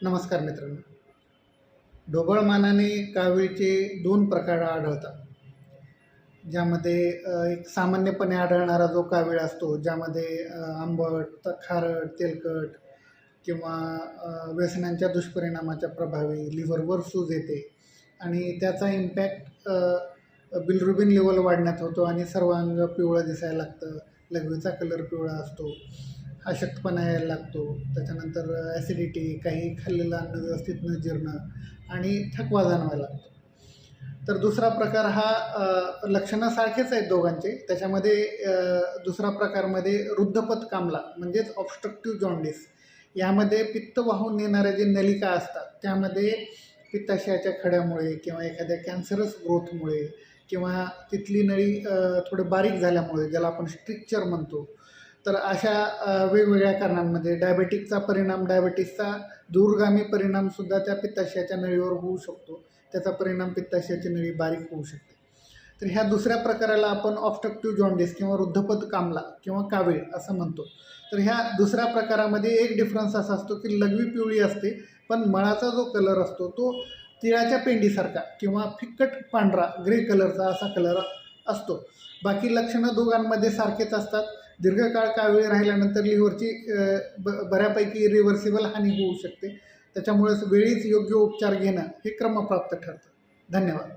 नमस्कार मित्रांनो. ढोबळमानाने कावीळचे दोन प्रकार आढळतात. ज्यामध्ये एक सामान्यपणे आढळणारा जो कावीळ असतो, ज्यामध्ये आंबट, खारट, तेलकट किंवा व्यसनांच्या दुष्परिणामाच्या प्रभावी लिव्हरवर सूज येते आणि त्याचा इम्पॅक्ट बिलरुबिन लेवल वाढण्यात होतो आणि सर्वांग पिवळं दिसायला लागतं. लघवीचा कलर पिवळा असतो. अशक्तपणा यायला लागतो. त्याच्यानंतर ॲसिडिटी, काही खाल्लेलं अन्न व्यवस्थित न जिरणं आणि थकवा जाणवायला लागतो. तर दुसरा प्रकार हा लक्षणं सारखेच आहेत दोघांचे. त्याच्यामध्ये दुसरा प्रकारमध्ये रुद्धपत कामला म्हणजेच ऑब्स्ट्रक्टिव्ह जॉन्डिस. यामध्ये पित्त वाहून नेणाऱ्या जे नलिका असतात त्यामध्ये पित्ताशयाच्या खड्यामुळे किंवा एखाद्या कॅन्सरस ग्रोथमुळे किंवा तिथली नळी थोडं बारीक झाल्यामुळे, ज्याला आपण स्ट्रिक्चर म्हणतो, तर अशा वेगवेगळ्या कारणांमध्ये डायबेटिकचा परिणाम, डायबेटिसचा दूरगामी परिणामसुद्धा त्या पित्ताशयाच्या नळीवर होऊ शकतो. त्याचा परिणाम पित्ताशयाची नळी बारीक होऊ शकते. तर ह्या दुसऱ्या प्रकाराला आपण ऑब्स्ट्रक्टिव्ह जॉन्डिस किंवा रुद्धपत कामला किंवा कावीळ असं म्हणतो. तर ह्या दुसऱ्या प्रकारामध्ये एक डिफरन्स असा असतो की लघवी पिवळी असते, पण मळाचा जो कलर असतो तो तिळाच्या पेंडीसारखा किंवा फिक्कट पांढरा ग्रे कलरचा असा कलर असतो. बाकी लक्षणं दोघांमध्ये सारखेच असतात. दीर्घकाळ कावीळ राहिल्यानंतर लिव्हरची बऱ्यापैकी रिव्हर्सिबल हानी होऊ शकते. त्याच्यामुळेच वेळीच योग्य उपचार घेणं हे क्रमप्राप्त ठरतं. धन्यवाद.